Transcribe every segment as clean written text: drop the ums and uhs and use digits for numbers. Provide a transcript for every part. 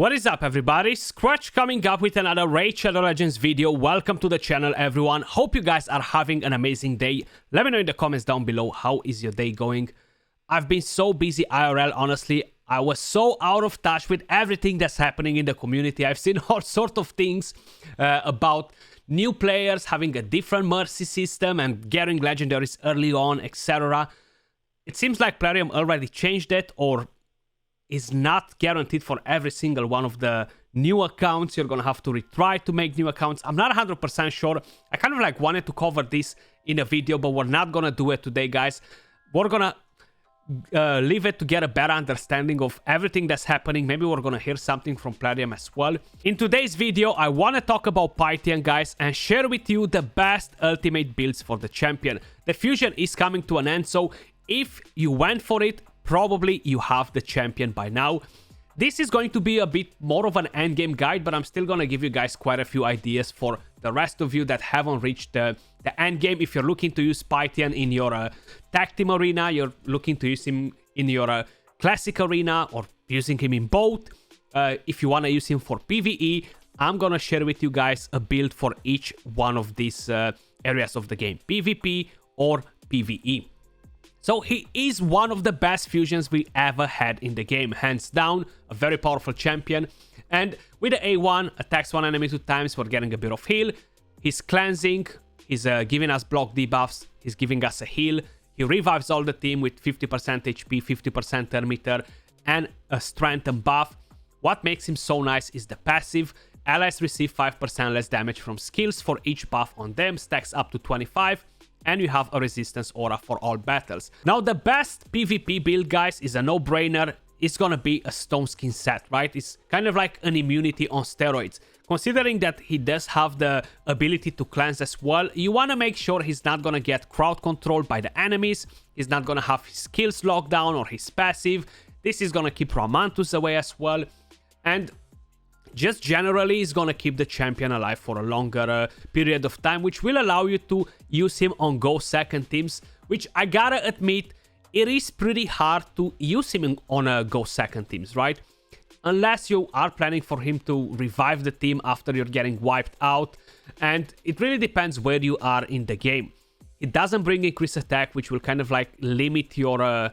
What is up, everybody? Skratch coming up with another Raid Shadow Legends video. Welcome to the channel, everyone. Hope you guys are having an amazing day. Let me know in the comments down below, how is your day going? I've been so busy IRL, honestly. I was so out of touch with everything that's happening in the community. I've seen all sorts of things about new players having a different mercy system and getting legendaries early on, etc. It seems like Plarium already changed it, or is not guaranteed for every single one of the new accounts. You're gonna have to retry to make new accounts. I'm not 100% sure. I kind of like wanted to cover this in a video, but we're not gonna do it today, guys. We're gonna leave it to get a better understanding of everything that's happening. Maybe we're gonna hear something from Plarium as well. In today's video, I want to talk about Pythion, guys, and share with you the best ultimate builds for the champion. The fusion is coming to an end, so if you went for it, probably you have the champion by now. This is going to be a bit more of an endgame guide, but I'm still going to give you guys quite a few ideas for the rest of you that haven't reached the endgame. If you're looking to use Pythion in your tag team arena, you're looking to use him in your classic arena, or using him in both. If you want to use him for PvE, I'm going to share with you guys a build for each one of these areas of the game, PvP or PvE. So he is one of the best fusions we ever had in the game, hands down, a very powerful champion. And with the A1, attacks one enemy 2 times for getting a bit of heal. He's cleansing, he's giving us block debuffs, he's giving us a heal. He revives all the team with 50% HP, 50% turn meter, and a strength and buff. What makes him so nice is the passive. Allies receive 5% less damage from skills for each buff on them, stacks up to 25. And you have a resistance aura for all battles. Now, the best PvP build, guys, is a no-brainer. It's gonna be a stone skin set, right? It's kind of like an immunity on steroids. Considering that he does have the ability to cleanse as well, you want to make sure he's not gonna get crowd controlled by the enemies. He's not gonna have his skills locked down or his passive. This is gonna keep Romantus away as well. And just generally is gonna keep the champion alive for a longer period of time, which will allow you to use him on go second teams, which I gotta admit, it is pretty hard to use him on go second teams, right? Unless you are planning for him to revive the team after you're getting wiped out, and it really depends where you are in the game. It doesn't bring increased attack, which will kind of like limit your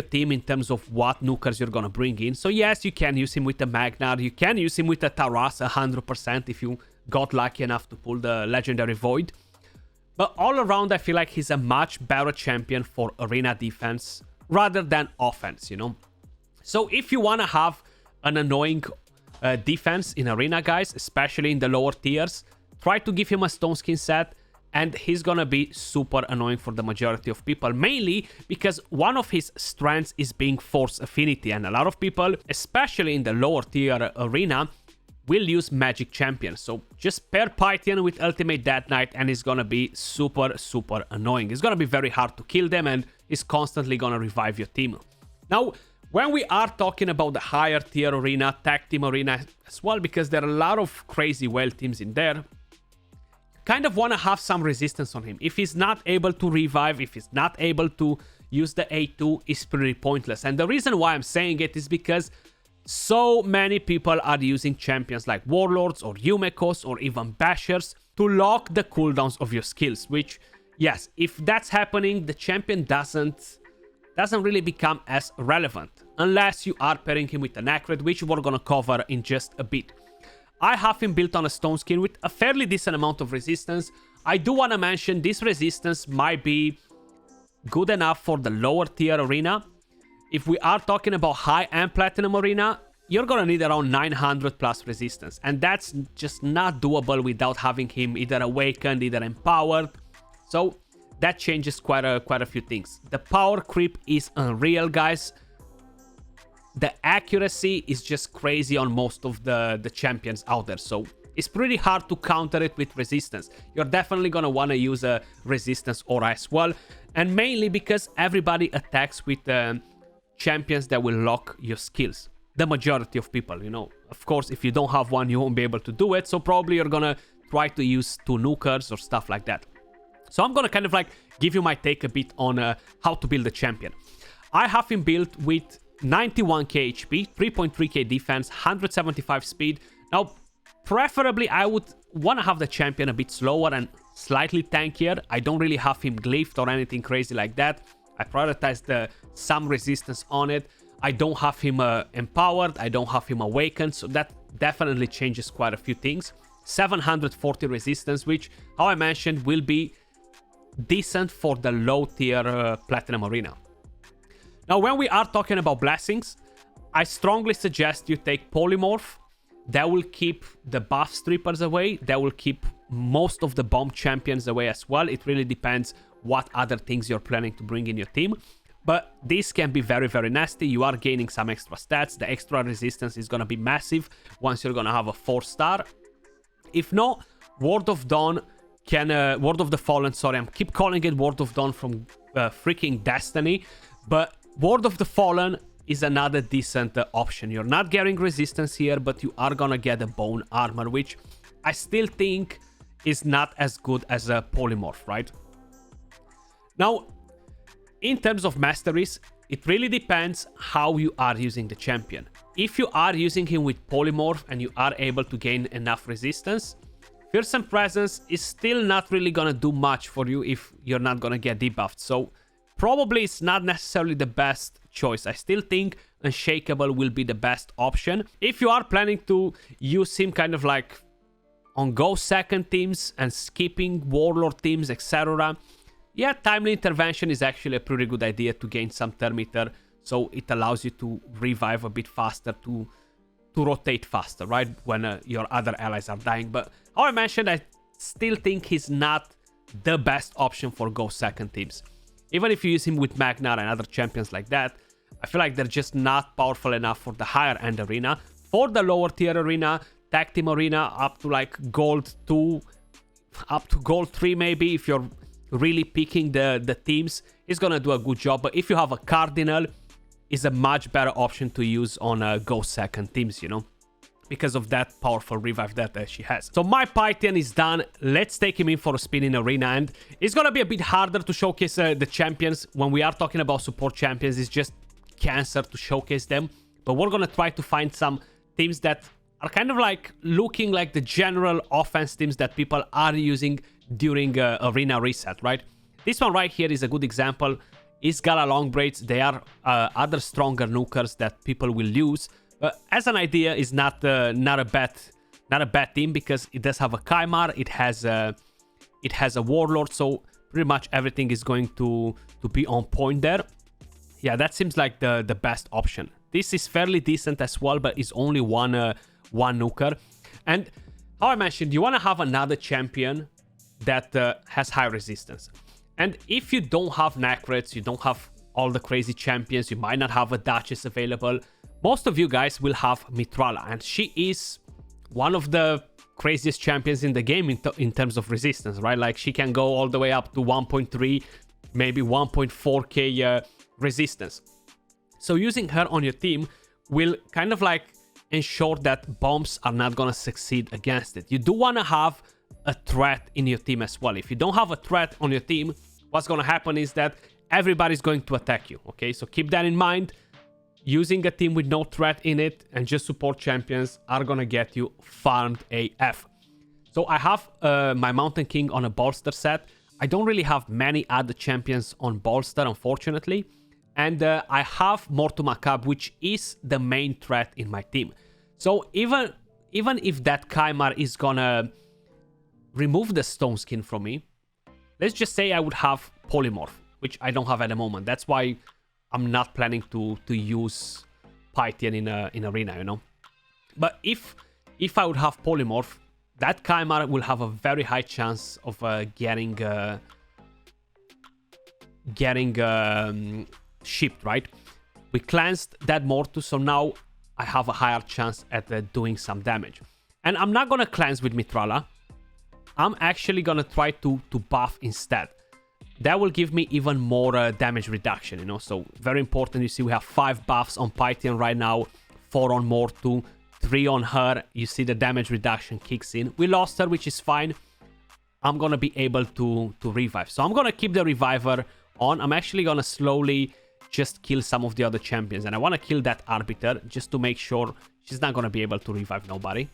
team in terms of what nukers you're gonna bring in. So yes, you can use him with the Magnar, you can use him with the Taras 100% if you got lucky enough to pull the Legendary Void. But all around, I feel like he's a much better champion for arena defense rather than offense, you know? So if you wanna have an annoying defense in arena, guys, especially in the lower tiers, try to give him a stone skin set. And he's gonna be super annoying for the majority of people, mainly because one of his strengths is being force affinity, and a lot of people, especially in the lower tier arena, will use magic champions. So just pair Pythion with ultimate Death Knight and it's gonna be super annoying. It's gonna be very hard to kill them, and it's constantly gonna revive your team. Now, when we are talking about the higher tier arena, tag team arena as well, because there are a lot of crazy whale teams in there, kind of want to have some resistance on him. If he's not able to revive, if he's not able to use the A2, it's pretty pointless. And the reason why I'm saying it is because so many people are using champions like Warlords or Yumekos or even Bashers to lock the cooldowns of your skills, which, yes, if that's happening, the champion doesn't really become as relevant unless you are pairing him with an Acrid, which we're gonna cover in just a bit. I have him built on a stone skin with a fairly decent amount of resistance. I do want to mention this resistance might be good enough for the lower tier arena. If we are talking about high and platinum arena, you're gonna need around 900 plus resistance, and that's just not doable without having him either awakened, either empowered. So that changes quite a few things. The power creep is unreal, guys. The accuracy is just crazy on most of the champions out there, so it's pretty hard to counter it with resistance. You're definitely gonna want to use a resistance aura as well, and mainly because everybody attacks with champions that will lock your skills. The majority of people, you know. Of course, if you don't have one, you won't be able to do it, so probably you're gonna try to use 2 nukers or stuff like that. So I'm gonna kind of like give you my take a bit on how to build a champion. I have him built with 91k HP, 3.3k defense, 175 speed. Now, preferably, I would want to have the champion a bit slower and slightly tankier. I don't really have him glyphed or anything crazy like that. I prioritized some resistance on it. I don't have him empowered. I don't have him awakened. So that definitely changes quite a few things. 740 resistance, which, how I mentioned, will be decent for the low tier Platinum Arena. Now, when we are talking about blessings, I strongly suggest you take Polymorph. That will keep the buff strippers away. That will keep most of the bomb champions away as well. It really depends what other things you're planning to bring in your team. But this can be very, very nasty. You are gaining some extra stats. The extra resistance is going to be massive once you're going to have a 4-star. If not, Ward of Dawn can... Ward of the Fallen, sorry. I keep calling it Ward of Dawn from freaking Destiny. But Ward of the Fallen is another decent option. You're not getting resistance here, but you are gonna get a bone armor, which I still think is not as good as a Polymorph, right? Now, in terms of masteries, it really depends how you are using the champion. If you are using him with Polymorph and you are able to gain enough resistance, Fearsome Presence is still not really gonna do much for you if you're not gonna get debuffed. So probably it's not necessarily the best choice. I still think Unshakable will be the best option. If you are planning to use him kind of like on go second teams and skipping Warlord teams, etc. Yeah, Timely Intervention is actually a pretty good idea to gain some Thermeter. So it allows you to revive a bit faster, to rotate faster, right? When your other allies are dying. But how I mentioned, I still think he's not the best option for go second teams. Even if you use him with Magnar and other champions like that, I feel like they're just not powerful enough for the higher end arena. For the lower tier arena, tag team arena, up to like gold 2, up to gold 3 maybe, if you're really picking the teams, is gonna do a good job. But if you have a Cardinal, is a much better option to use on go second teams, you know, because of that powerful revive that she has. So my Pythion is done. Let's take him in for a spin in arena, and it's gonna be a bit harder to showcase the champions. When we are talking about support champions, it's just cancer to showcase them, but we're gonna try to find some teams that are kind of like looking like the general offense teams that people are using during arena reset, right? This one right here is a good example. Is Gala Long Braids. They are other stronger nukers that people will use. As an idea, is not a bad team, because it does have a Kymar, it has a Warlord, so pretty much everything is going to be on point there. Yeah, that seems like the best option. This is fairly decent as well, but it's only one nuker. And how I mentioned, you want to have another champion that has high resistance. And if you don't have Necrets, you don't have all the crazy champions, you might not have a Duchess available, most of you guys will have Mitrala, and she is one of the craziest champions in the game in terms of resistance, right? Like, she can go all the way up to 1.3, maybe 1.4k resistance. So using her on your team will kind of like ensure that bombs are not gonna succeed against it. You do want to have a threat in your team as well. If you don't have a threat on your team, what's gonna happen is that everybody's going to attack you, okay? So keep that in mind. Using a team with no threat in it and just support champions are gonna get you farmed AF. So I have my Mountain King on a bolster set. I don't really have many other champions on bolster, unfortunately. And I have Mortu Macab, which is the main threat in my team. So even if that Kymar is gonna remove the Stone Skin from me, let's just say I would have Polymorph, which I don't have at the moment. That's why I'm not planning to use Pythion in arena, you know. But if I would have Polymorph, that Kymar will have a very high chance of getting shipped, right? We cleansed that Mortu, so now I have a higher chance at doing some damage. And I'm not gonna cleanse with Mitrala. I'm actually gonna try to buff instead. That will give me even more damage reduction, you know. So very important. You see we have 5 buffs on Pythion right now, 4 on Mortu, 3 on her. You see the damage reduction kicks in. We lost her, which is fine. I'm gonna be able to revive. So I'm gonna keep the reviver on. I'm actually gonna slowly just kill some of the other champions. And I want to kill that Arbiter just to make sure she's not going to be able to revive nobody.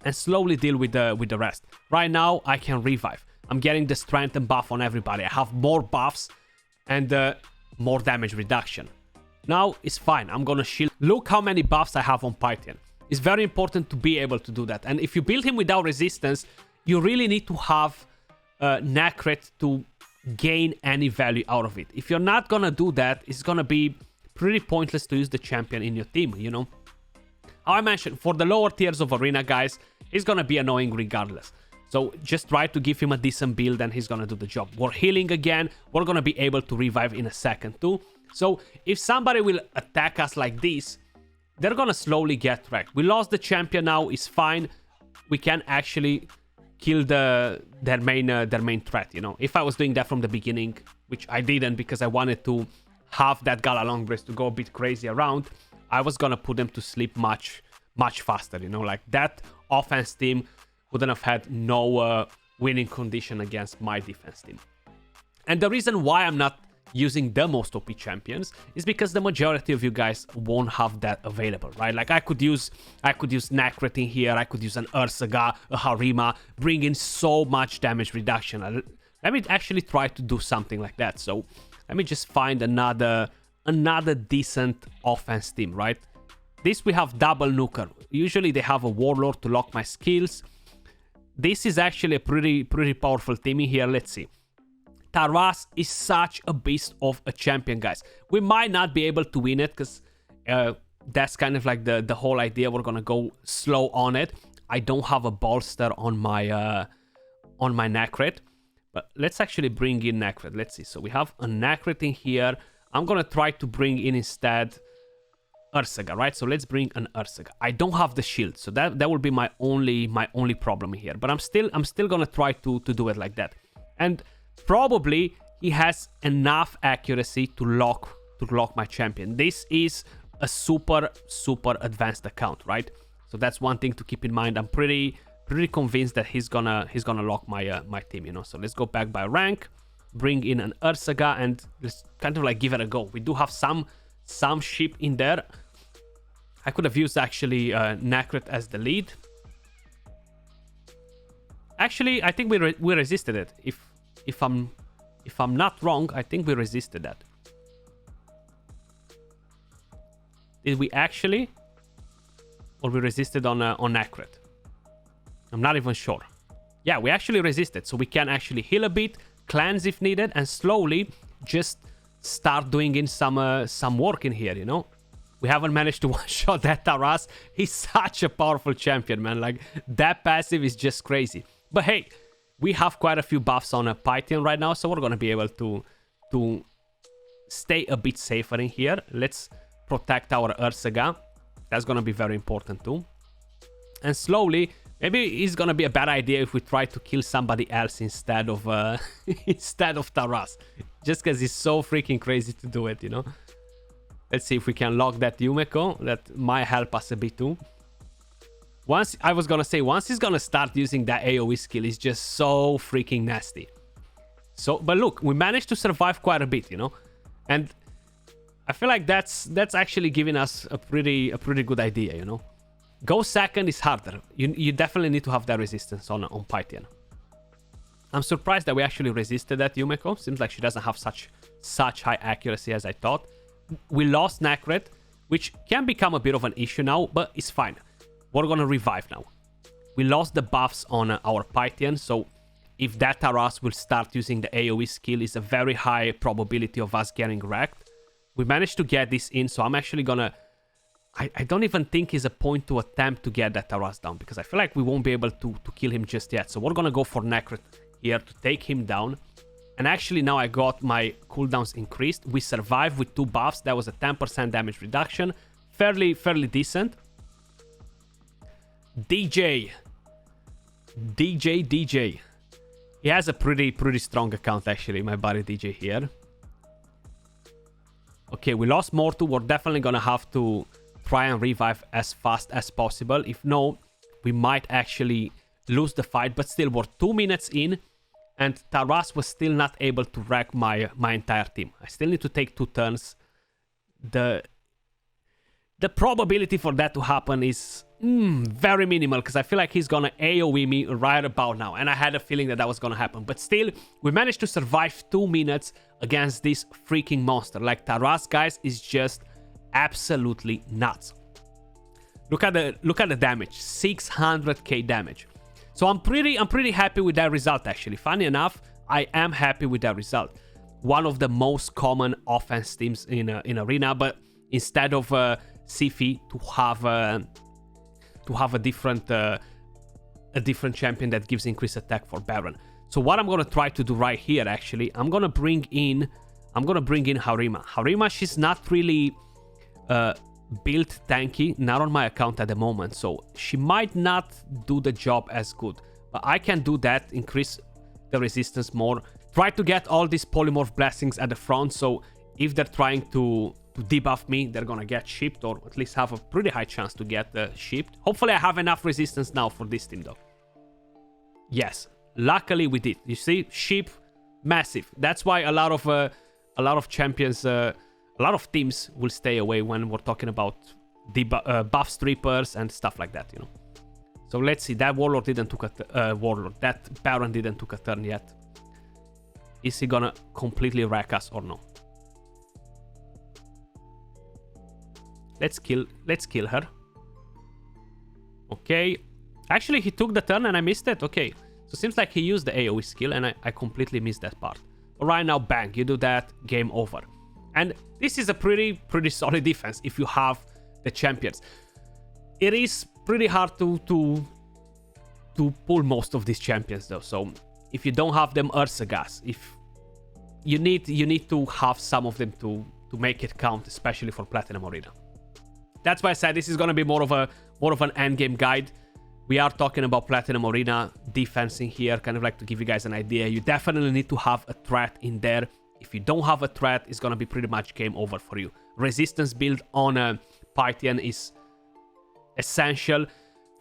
And slowly deal with the rest. Right now, I can revive. I'm getting the strength and buff on everybody. I have more buffs and more damage reduction. Now, it's fine. I'm going to shield. Look how many buffs I have on Pythion. It's very important to be able to do that. And if you build him without resistance, you really need to have Necret to gain any value out of it. If you're not going to do that, it's going to be pretty pointless to use the champion in your team, you know. How I mentioned, for the lower tiers of Arena, guys, it's going to be annoying regardless. So just try to give him a decent build and he's going to do the job. We're healing again. We're going to be able to revive in a second too. So if somebody will attack us like this, they're going to slowly get wrecked. We lost the champion now. It's fine. We can actually kill their main threat, you know. If I was doing that from the beginning, which I didn't because I wanted to have that Gala Longbreast to go a bit crazy around, I was going to put them to sleep much faster, you know. Like that offense team wouldn't have had no winning condition against my defense team. And the reason why I'm not using the most OP champions is because the majority of you guys won't have that available, right? Like I could use Necret in here, I could use an Ursaga, a Harima, bring in so much damage reduction. Let me actually try to do something like that. So let me just find another decent offense team, right? This we have double nuker. Usually they have a warlord to lock my skills. This is actually a pretty powerful team in here. Let's see. Taras is such a beast of a champion, guys. We might not be able to win it because that's kind of like the whole idea. We're gonna go slow on it. I don't have a bolster on my Necret, but let's actually bring in Necret. Let's see. So we have a Necret in here. I'm gonna try to bring in instead Ursaga, right? So let's bring an Ursaga. I don't have the shield, so that will be my only problem here. But I'm still gonna try to do it like that. And probably he has enough accuracy to lock my champion. This is a super advanced account, right? So that's one thing to keep in mind. I'm pretty convinced that he's gonna lock my team, you know. So let's go back by rank, bring in an Ursaga, and let's kind of like give it a go. We do have some ship in there. I could have used actually Necret as the lead. Actually, I think we resisted it. If I'm not wrong, I think we resisted that. Did we actually? Or we resisted on Necret? I'm not even sure. Yeah, we actually resisted. So we can actually heal a bit, cleanse if needed, and slowly just start doing in some work in here, you know? We haven't managed to one-shot that Taras. He's such a powerful champion, man. Like, that passive is just crazy. But hey, we have quite a few buffs on a Pythion right now, so we're going to be able to stay a bit safer in here. Let's protect our Ursaga. That's going to be very important too. And slowly, maybe it's going to be a bad idea if we try to kill somebody else instead of Taras. Just because it's so freaking crazy to do it, you know? Let's see if we can lock that Yumeko. That might help us a bit too. Once he's gonna start using that AoE skill, it's just so freaking nasty. So, but look, we managed to survive quite a bit, you know, and I feel like that's actually giving us a pretty good idea, you know. Go second is harder. You definitely need to have that resistance on Pythion. I'm surprised that we actually resisted that Yumeko. Seems like she doesn't have such high accuracy as I thought. We lost Necret, which can become a bit of an issue now, but it's fine. We're gonna revive now. We lost the buffs on our Pythion, so if that Taras will start using the AoE skill, it's a very high probability of us getting wrecked. We managed to get this in, so I'm actually gonna... I don't even think it's a point to attempt to get that Taras down, because I feel like we won't be able to kill him just yet. So we're gonna go for Necret here to take him down. And actually now I got my cooldowns increased. We survived with 2 buffs. That was a 10% damage reduction. Fairly decent. DJ. He has a pretty strong account actually, my buddy DJ here. Okay, we lost Mortu. We're definitely gonna have to try and revive as fast as possible. If no, we might actually lose the fight. But still, we're 2 minutes in. and Taras was still not able to wreck my entire team. I still need to take 2 turns. The probability for that to happen is very minimal, because I feel like he's gonna AoE me right about now, and I had a feeling that was gonna happen. But still, we managed to survive 2 minutes against this freaking monster. Like, Taras, guys, is just absolutely nuts. Look at the damage, 600k damage. So I'm pretty happy with that result, actually. Funny enough, I am happy with that result. One of the most common offense teams in Arena, but instead of Sifi to have a different champion that gives increased attack for Baron. So what I'm gonna try to do right here, actually, I'm gonna bring in Harima. Harima, she's not really built tanky, not on my account at the moment, so she might not do the job as good. But I can do that, increase the resistance more. Try to get all these polymorph blessings at the front, so if they're trying to debuff me, they're gonna get shipped, or at least have a pretty high chance to get shipped. Hopefully I have enough resistance now for this team, though. Yes, luckily we did. You see, ship, massive. That's why a lot of champions, a lot of teams will stay away when we're talking about buff strippers and stuff like that, you know. So let's see, that Warlord didn't took a that Baron didn't took a turn yet. Is he gonna completely wreck us or no? Let's kill her. Okay. Actually, he took the turn and I missed it. Okay. So seems like he used the AoE skill and I completely missed that part. But right now, bang, you do that, game over. And this is a pretty solid defense if you have the champions. It is pretty hard to pull most of these champions, though. So if you don't have them, Ursagas, if you need to have some of them to make it count, especially for Platinum Arena. That's why I said this is gonna be more of an end game guide. We are talking about Platinum Arena defense in here, kind of like to give you guys an idea. You definitely need to have a threat in there. If you don't have a threat, it's gonna be pretty much game over for you. Resistance build on a Pythion is essential.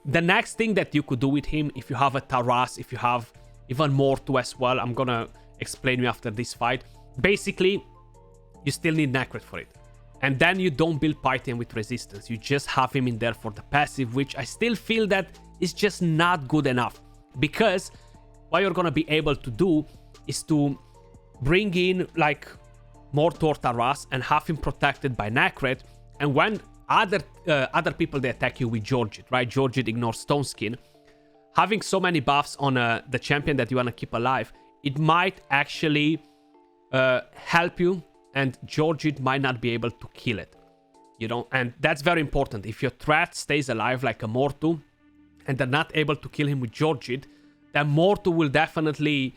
The next thing that you could do with him, if you have a Taras, if you have even more to as well, I'm gonna explain you after this fight. Basically, you still need Necret for it. And then you don't build Pythion with resistance. You just have him in there for the passive, which I still feel that is just not good enough. Because what you're gonna be able to do is to bring in like more Taras and have him protected by Necret. And when other people, they attack you with Georgid, right? Georgid ignores Stone Skin. Having so many buffs on the champion that you want to keep alive, it might actually help you, and Georgid might not be able to kill it, you know. And that's very important. If your threat stays alive like a Mortu and they're not able to kill him with Georgid, then Mortu will definitely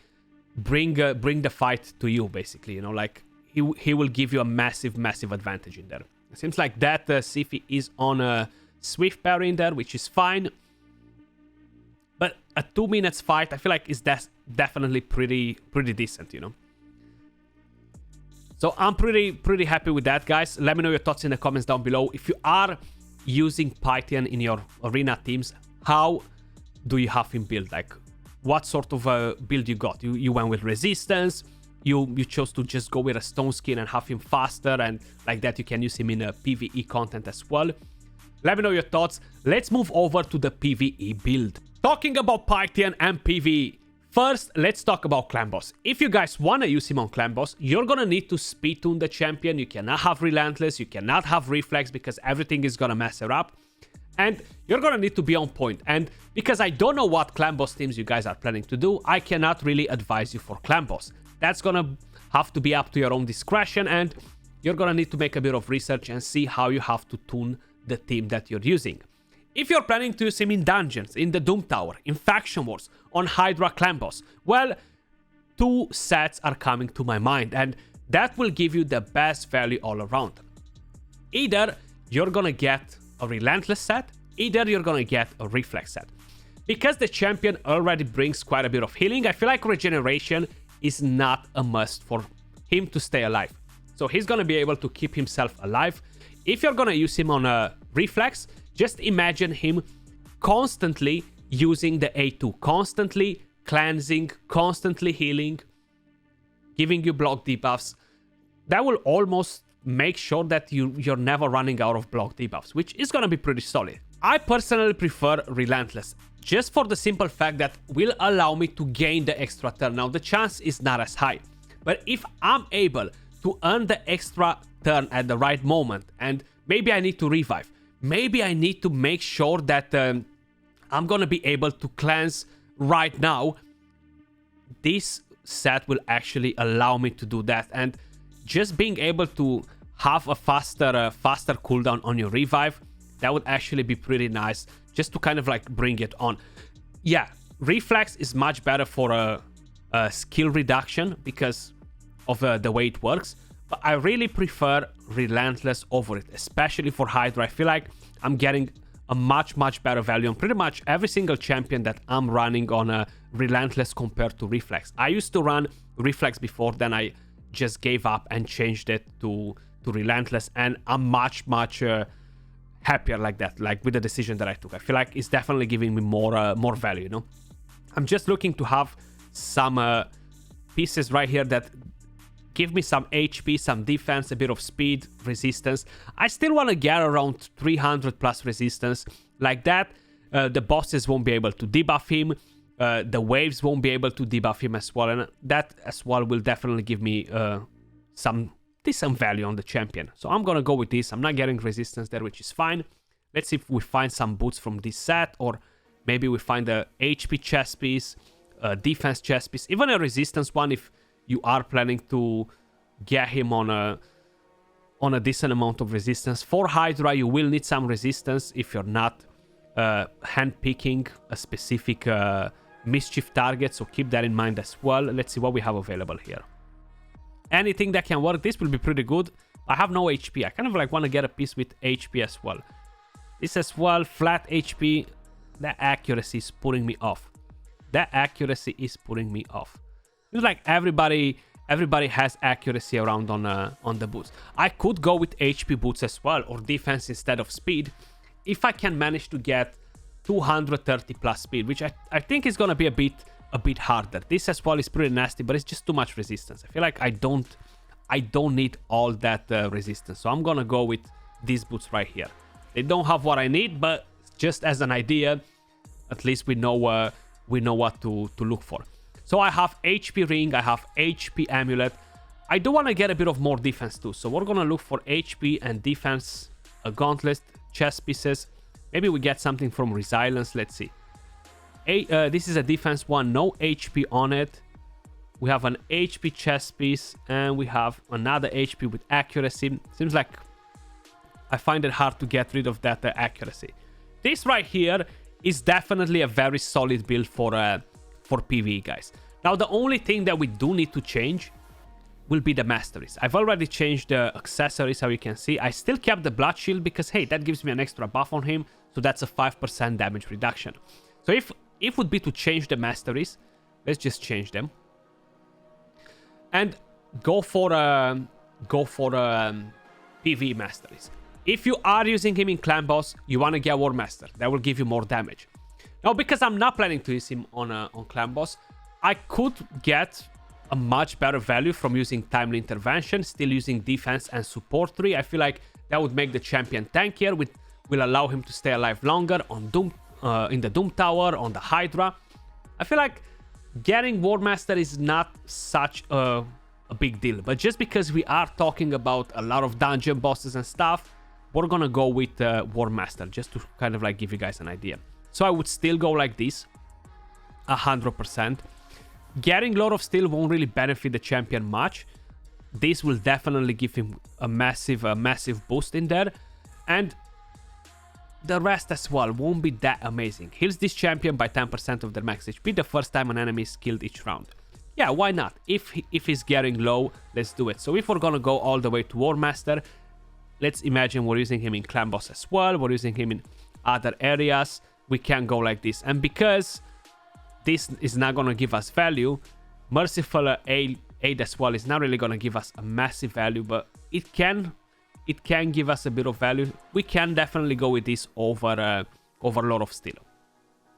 bring the fight to you, basically, you know. Like he will give you a massive advantage in there. It seems like that Sifi is on a Swift parry in there, which is fine. But a 2 minutes fight, I feel like is definitely pretty decent, you know. So I'm pretty happy with that, guys. Let me know your thoughts in the comments down below. If you are using Pythion in your arena teams, how do you have him built? Like, what sort of build you got? You went with resistance. You chose to just go with a Stone Skin and have him faster, and like that you can use him in a PvE content as well. Let me know your thoughts. Let's move over to the PvE build. Talking about Pythion and PvE. First, let's talk about Clan Boss. If you guys want to use him on Clan Boss, you're gonna need to speed tune the champion. You cannot have Relentless, you cannot have Reflex, because everything is gonna mess her up. And you're gonna need to be on point. And because I don't know what Clan Boss teams you guys are planning to do, I cannot really advise you for Clan Boss. That's gonna have to be up to your own discretion, and you're gonna need to make a bit of research and see how you have to tune the team that you're using. If you're planning to use him in dungeons, in the Doom Tower, in Faction Wars, on Hydra Clan Boss, well, 2 sets are coming to my mind, and that will give you the best value all around. Either you're gonna get a Relentless set, either you're gonna get a Reflex set. Because the champion already brings quite a bit of healing, I feel like regeneration is not a must for him to stay alive. So he's gonna be able to keep himself alive. If you're gonna use him on a Reflex, just imagine him constantly using the A2, constantly cleansing, constantly healing, giving you block debuffs. That will almost make sure that you're never running out of block debuffs, which is going to be pretty solid. I personally prefer Relentless, just for the simple fact that will allow me to gain the extra turn. Now, the chance is not as high, but if I'm able to earn the extra turn at the right moment, and maybe I need to revive, maybe I need to make sure that I'm going to be able to cleanse right now, this set will actually allow me to do that. And just being able to have a faster cooldown on your revive, that would actually be pretty nice, just to kind of like bring it on. Yeah, reflex is much better for a skill reduction because of the way it works, but I really prefer Relentless over it, especially for Hydra. I feel like I'm getting a much better value on pretty much every single champion that I'm running on a Relentless compared to Reflex. I used to run Reflex before, then I just gave up and changed it to Relentless, and I'm much happier like that, like with the decision that I took. I feel like it's definitely giving me more value, you know. I'm just looking to have some pieces right here that give me some HP, some defense, a bit of speed, resistance. I still want to get around 300 plus resistance. Like that, the bosses won't be able to debuff him. The waves won't be able to debuff him as well. And that as well will definitely give me some decent value on the champion. So I'm going to go with this. I'm not getting resistance there, which is fine. Let's see if we find some boots from this set, or maybe we find a HP chest piece, a defense chest piece, even a resistance one if you are planning to get him on a decent amount of resistance. For Hydra, you will need some resistance if you're not hand-picking a specific mischief target, so keep that in mind as well. Let's see what we have available here. Anything that can work, this will be pretty good. I have no HP. I kind of like want to get a piece with HP as well. This as well, flat HP. That accuracy is putting me off. That accuracy is putting me off. It's like everybody has accuracy around on the boots. I could go with HP boots as well, or defense instead of speed, if I can manage to get 230 plus speed, which I think is gonna be a bit harder. This as well is pretty nasty, but it's just too much resistance. I feel like I don't need all that resistance, so I'm gonna go with these boots right here. They don't have what I need, but just as an idea, at least we know what to look for. So I have HP ring, I have HP amulet. I do want to get a bit of more defense too, so we're gonna look for HP and defense, a gauntlet, chest pieces. Maybe we get something from resilience. Let's see. This is a defense one, no HP on it. We have an HP chest piece, and we have another HP with accuracy. Seems like I find it hard to get rid of that accuracy. This right here is definitely a very solid build for PvE, guys. Now, the only thing that we do need to change will be the masteries. I've already changed the accessories, how you can see. I still kept the blood shield because, hey, that gives me an extra buff on him, so that's a 5% damage reduction. So if would be to change the masteries, let's just change them and go for PvE masteries. If you are using him in clan boss, you want to get War Master. That will give you more damage. Now, because I'm not planning to use him on clan boss, I could get a much better value from using timely intervention, still using defense and support 3. I feel like that would make the champion tankier, which will allow him to stay alive longer on Doom, in the Doom Tower, on the Hydra. I feel like getting War Master is not such a big deal, but just because we are talking about a lot of dungeon bosses and stuff, we're gonna go with War Master, just to kind of like give you guys an idea. So I would still go like this, 100%. Getting Lord of Steel won't really benefit the champion much. This will definitely give him a massive boost in there. And the rest as well won't be that amazing. Heals this champion by 10% of their max HP the first time an enemy is killed each round. Yeah, why not? If he's getting low, let's do it. So if we're gonna go all the way to War Master, let's imagine we're using him in clan boss as well. We're using him in other areas. We can go like this. And because this is not going to give us value, Merciful Aid as well is not really going to give us a massive value, but it can give us a bit of value. We can definitely go with this over Lord of Steel.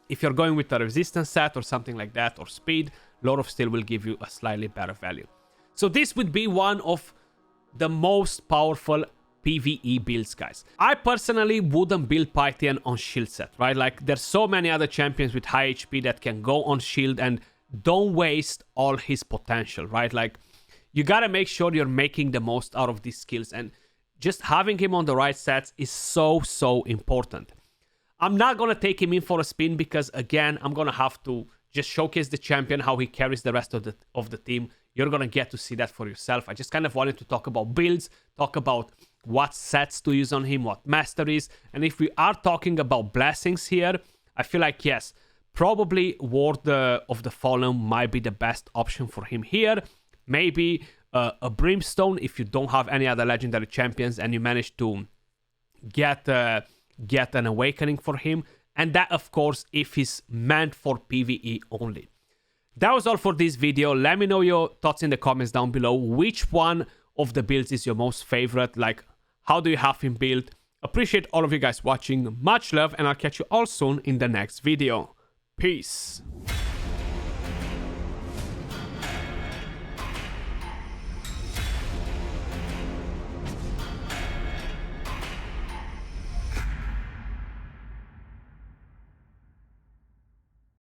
If you're going with a resistance set or something like that, or speed, Lord of Steel will give you a slightly better value. So this would be one of the most powerful PvE builds, guys. I personally wouldn't build Pythion on shield set, right? Like, there's so many other champions with high HP that can go on shield and don't waste all his potential, right? Like, you gotta make sure you're making the most out of these skills, and just having him on the right sets is so important. I'm not gonna take him in for a spin because, again, I'm gonna have to just showcase the champion, how he carries the rest of the team. You're gonna get to see that for yourself. I just kind of wanted to talk about builds, talk about what sets to use on him, what masteries, and if we are talking about blessings here, I feel like, yes, probably Ward of the Fallen might be the best option for him here. Maybe a Brimstone if you don't have any other legendary champions and you manage to get an awakening for him. And that, of course, if he's meant for PvE only. That was all for this video. Let me know your thoughts in the comments down below. Which one of the builds is your most favorite? Like, how do you have him built? Appreciate all of you guys watching. Much love, and I'll catch you all soon in the next video. Peace.